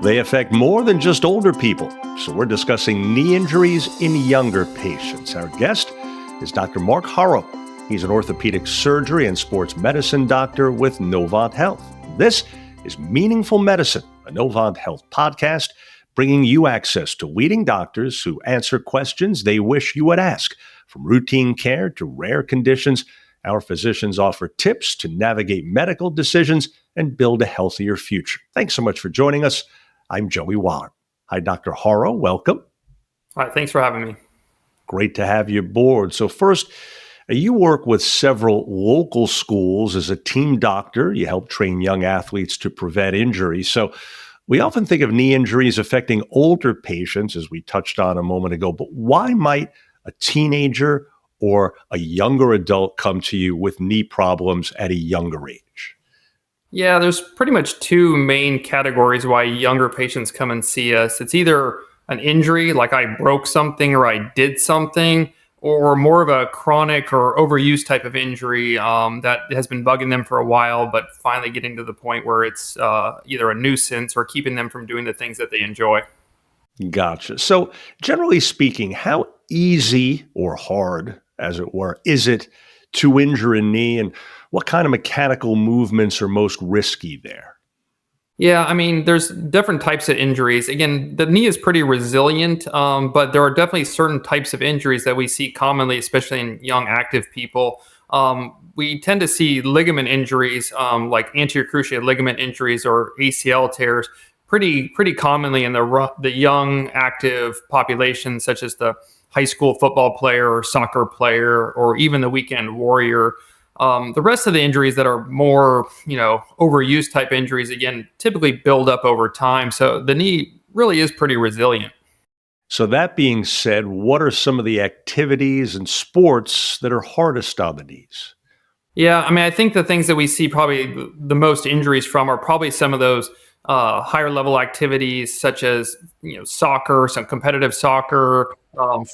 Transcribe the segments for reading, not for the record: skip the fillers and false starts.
They affect more than just older people, so we're discussing knee injuries in younger patients. Our guest is Dr. Marc Haro. He's an orthopedic surgery and sports medicine doctor with Novant Health. This is Meaningful Medicine, a Novant Health podcast, bringing you access to leading doctors who answer questions they wish you would ask. From routine care to rare conditions, our physicians offer tips to navigate medical decisions and build a healthier future. Thanks so much for joining us. I'm Joey Waller. Hi, Dr. Haro. Welcome. All right, thanks for having me. Great to have you aboard. So first, you work with several local schools as a team doctor. You help train young athletes to prevent injury. So we often think of knee injuries affecting older patients, as we touched on a moment ago, but why might a teenager or a younger adult come to you with knee problems at a younger age? Yeah, there's pretty much two main categories why younger patients come and see us. It's either an injury, like I broke something or I did something, or more of a chronic or overuse type of injury that has been bugging them for a while, but finally getting to the point where it's either a nuisance or keeping them from doing the things that they enjoy. Gotcha. So generally speaking, how easy or hard, as it were, is it to injure a knee, and what kind of mechanical movements are most risky there? Yeah, I mean, there's different types of injuries. Again, the knee is pretty resilient, but there are definitely certain types of injuries that we see commonly, especially in young active people. We tend to see ligament injuries, like anterior cruciate ligament injuries or ACL tears, pretty commonly in the young active population, such as the high school football player or soccer player, or even the weekend warrior. The rest of the injuries that are more, overuse type injuries, again, typically build up over time. So the knee really is pretty resilient. So that being said, what are some of the activities and sports that are hardest on the knees? Yeah, I mean, I think the things that we see probably the most injuries from are probably some of those higher level activities, such as soccer, some competitive soccer,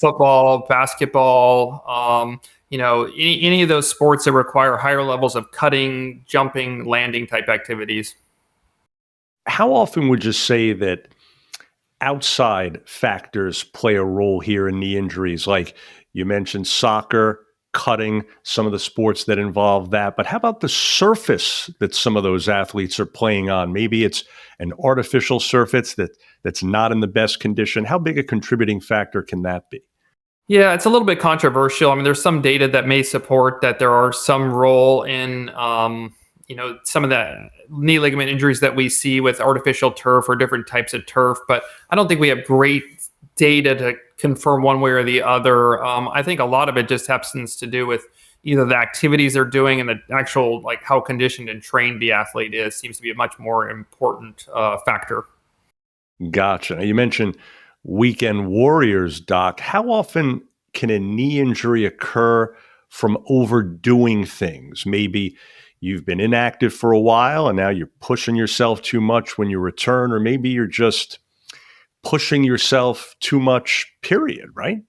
football, basketball. Any of those sports that require higher levels of cutting, jumping, landing type activities. How often would you say that outside factors play a role here in knee injuries? Like you mentioned soccer, cutting, some of the sports that involve that, but how about the surface that some of those athletes are playing on? Maybe it's an artificial surface that's not in the best condition. How big a contributing factor can that be? Yeah, it's a little bit controversial. I mean, there's some data that may support that there are some role in, some of the knee ligament injuries that we see with artificial turf or different types of turf, but I don't think we have great data to confirm one way or the other. I think a lot of it just happens to do with either the activities they're doing and the actual, like, how conditioned and trained the athlete is, seems to be a much more important factor. Gotcha. Now, you mentioned weekend warriors, Doc. How often can a knee injury occur from overdoing things? Maybe you've been inactive for a while and now you're pushing yourself too much when you return, or maybe you're just pushing yourself too much, period, right?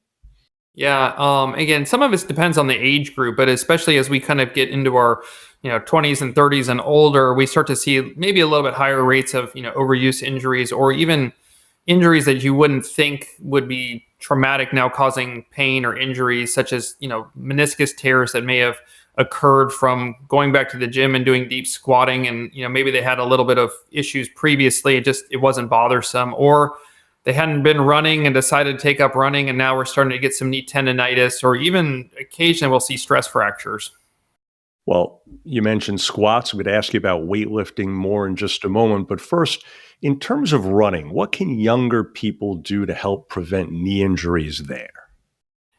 Yeah. Again, some of it depends on the age group, but especially as we kind of get into our, 20s and 30s and older, we start to see maybe a little bit higher rates of, overuse injuries, or even injuries that you wouldn't think would be traumatic now causing pain or injuries, such as, meniscus tears that may have occurred from going back to the gym and doing deep squatting. And, maybe they had a little bit of issues previously. It wasn't bothersome, or they hadn't been running and decided to take up running, and now we're starting to get some knee tendonitis, or even occasionally we'll see stress fractures. Well, you mentioned squats. I'm going to ask you about weightlifting more in just a moment. But first, in terms of running, what can younger people do to help prevent knee injuries there?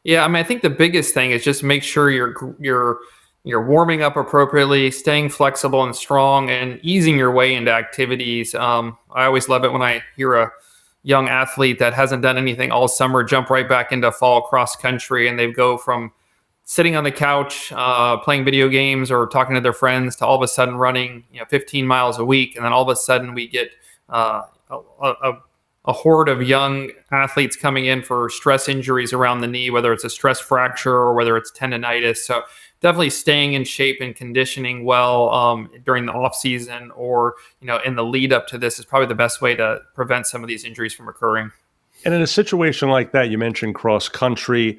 Yeah, I mean, I think the biggest thing is just make sure you're warming up appropriately, staying flexible and strong, and easing your way into activities. I always love it when I hear a young athlete that hasn't done anything all summer jump right back into fall cross country, and they go from sitting on the couch playing video games or talking to their friends to all of a sudden running 15 miles a week, and then all of a sudden we get a a horde of young athletes coming in for stress injuries around the knee, whether it's a stress fracture or whether it's tendonitis. So definitely staying in shape and conditioning well during the off season or in the lead up to this is probably the best way to prevent some of these injuries from occurring. And in a situation like that, you mentioned cross country,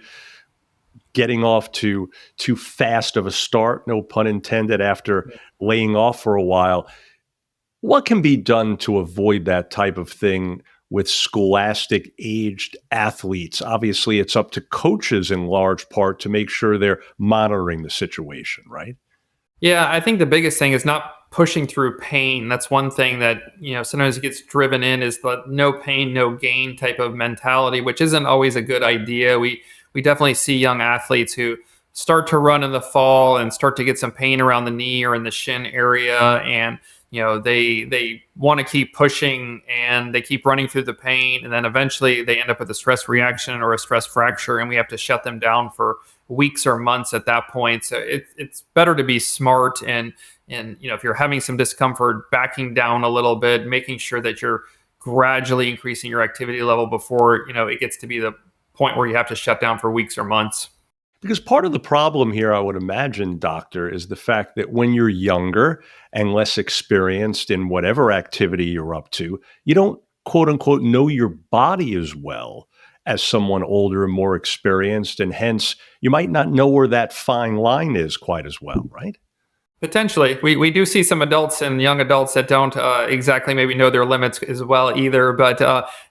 getting off to too fast of a start, no pun intended, after laying off for a while. What can be done to avoid that type of thing with scholastic aged athletes? Obviously, it's up to coaches in large part to make sure they're monitoring the situation, right? Yeah, I think the biggest thing is not pushing through pain. That's one thing that, sometimes it gets driven in is the no pain, no gain type of mentality, which isn't always a good idea. We definitely see young athletes who start to run in the fall and start to get some pain around the knee or in the shin area and they want to keep pushing and they keep running through the pain and then eventually they end up with a stress reaction or a stress fracture and we have to shut them down for weeks or months at that point. So it's better to be smart and if you're having some discomfort, backing down a little bit, making sure that you're gradually increasing your activity level before it gets to be the point where you have to shut down for weeks or months. Because part of the problem here, I would imagine, doctor, is the fact that when you're younger and less experienced in whatever activity you're up to, you don't quote unquote know your body as well as someone older and more experienced. And hence, you might not know where that fine line is quite as well, right? Potentially, we do see some adults and young adults that don't exactly maybe know their limits as well either. But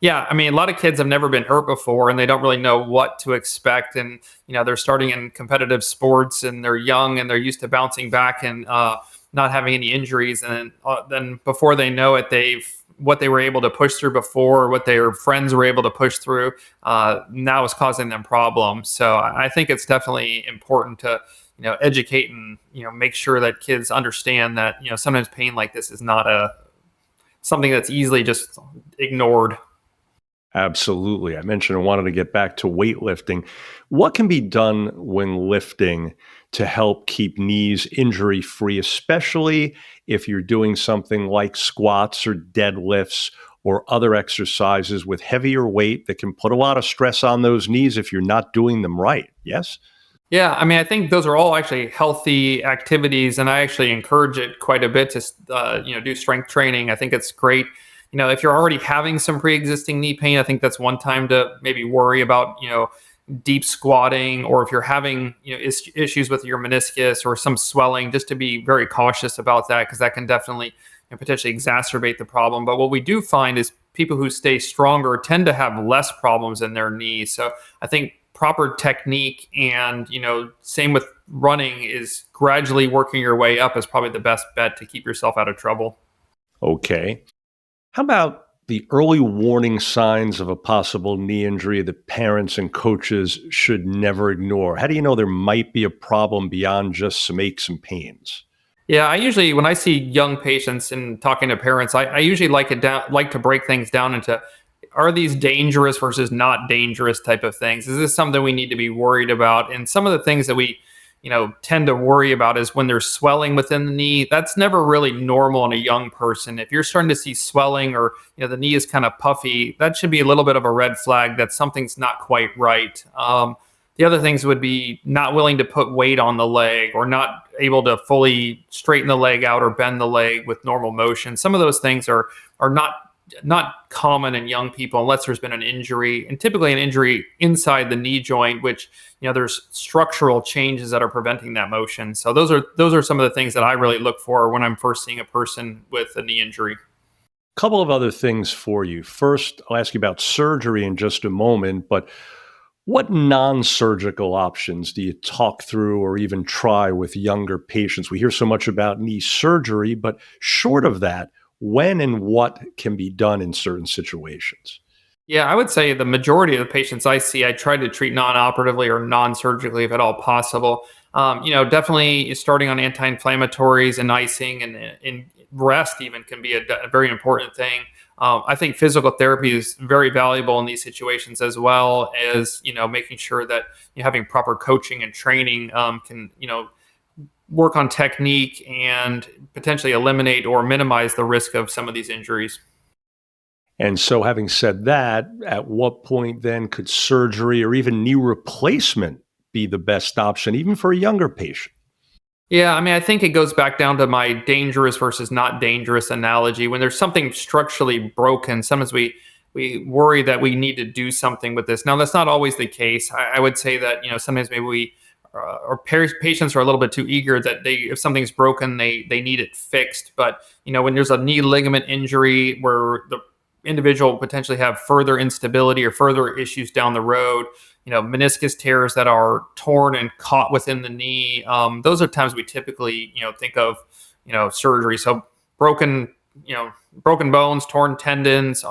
yeah, I mean, a lot of kids have never been hurt before, and they don't really know what to expect. And they're starting in competitive sports, and they're young, and they're used to bouncing back and not having any injuries. And then before they know it, what they were able to push through before, or what their friends were able to push through, now is causing them problems. So I think it's definitely important to educate and make sure that kids understand that sometimes pain like this is not something that's easily just ignored. Absolutely. I mentioned I wanted to get back to weightlifting. What can be done when lifting to help keep knees injury free, especially if you're doing something like squats or deadlifts or other exercises with heavier weight that can put a lot of stress on those knees if you're not doing them right? Yes? Yeah, I mean, I think those are all actually healthy activities, and I actually encourage it quite a bit to do strength training. I think it's great. If you're already having some pre-existing knee pain, I think that's one time to maybe worry about deep squatting, or if you're having issues with your meniscus or some swelling, just to be very cautious about that because that can definitely potentially exacerbate the problem. But what we do find is people who stay stronger tend to have less problems in their knees. So I think proper technique and same with running is gradually working your way up is probably the best bet to keep yourself out of trouble. Okay. How about the early warning signs of a possible knee injury that parents and coaches should never ignore? How do you know there might be a problem beyond just some aches and pains? Yeah, I usually when I see young patients and talking to parents, I usually like to break things down into, are these dangerous versus not dangerous type of things? Is this something we need to be worried about? And some of the things that we, tend to worry about is when there's swelling within the knee. That's never really normal in a young person. If you're starting to see swelling or, the knee is kind of puffy, that should be a little bit of a red flag that something's not quite right. The other things would be not willing to put weight on the leg or not able to fully straighten the leg out or bend the leg with normal motion. Some of those things are not common in young people unless there's been an injury, and typically an injury inside the knee joint, which there's structural changes that are preventing that motion. So those are some of the things that I really look for when I'm first seeing a person with a knee injury. Couple of other things for you. First, I'll ask you about surgery in just a moment, but what non-surgical options do you talk through or even try with younger patients? We hear so much about knee surgery, but short of that, when and what can be done in certain situations? Yeah, I would say the majority of the patients I see, I try to treat non-operatively or non-surgically if at all possible. Definitely starting on anti-inflammatories and icing and rest even can be a very important thing. I think physical therapy is very valuable in these situations as well as, making sure that you're having proper coaching and training can, work on technique and potentially eliminate or minimize the risk of some of these injuries. And so, having said that, at what point then could surgery or even knee replacement be the best option, even for a younger patient? Yeah, I mean, I think it goes back down to my dangerous versus not dangerous analogy. When there's something structurally broken, sometimes we worry that we need to do something with this. Now, that's not always the case. I would say that sometimes maybe we patients are a little bit too eager that if something's broken, they need it fixed. But when there's a knee ligament injury where the individual will potentially have further instability or further issues down the road, meniscus tears that are torn and caught within the knee. Those are times we typically, think of, surgery. So broken, broken bones, torn tendons,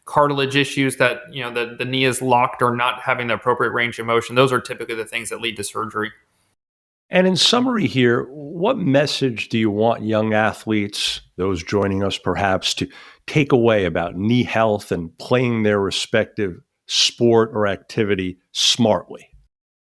cartilage issues that, the knee is locked or not having the appropriate range of motion. Those are typically the things that lead to surgery. And in summary here, what message do you want young athletes, those joining us perhaps, to take away about knee health and playing their respective sport or activity smartly?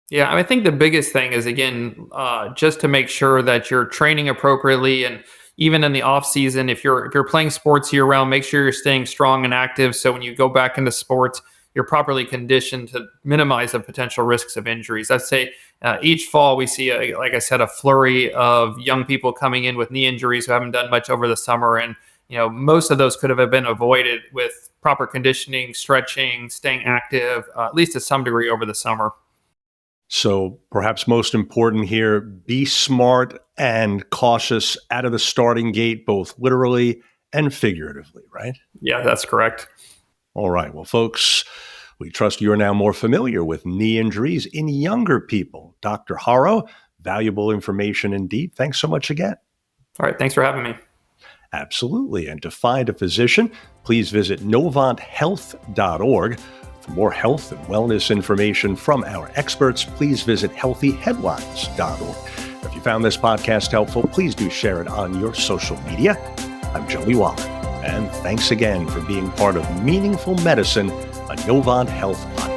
Yeah, I think the biggest thing is, again, just to make sure that you're training appropriately, and even in the off season, if you're playing sports year round, make sure you're staying strong and active. So when you go back into sports, you're properly conditioned to minimize the potential risks of injuries. I'd say each fall we see, like I said, a flurry of young people coming in with knee injuries who haven't done much over the summer, and most of those could have been avoided with proper conditioning, stretching, staying active, at least to some degree over the summer. So perhaps most important here, be smart and cautious out of the starting gate, both literally and figuratively, right? Yeah, that's correct. All right. Well, folks, we trust you're now more familiar with knee injuries in younger people. Dr. Haro, valuable information indeed. Thanks so much again. All right. Thanks for having me. Absolutely. And to find a physician, please visit novanthealth.org. For more health and wellness information from our experts, please visit healthyheadlines.org. If you found this podcast helpful, please do share it on your social media. I'm Joey Wallach, and thanks again for being part of Meaningful Medicine, a Novant Health podcast.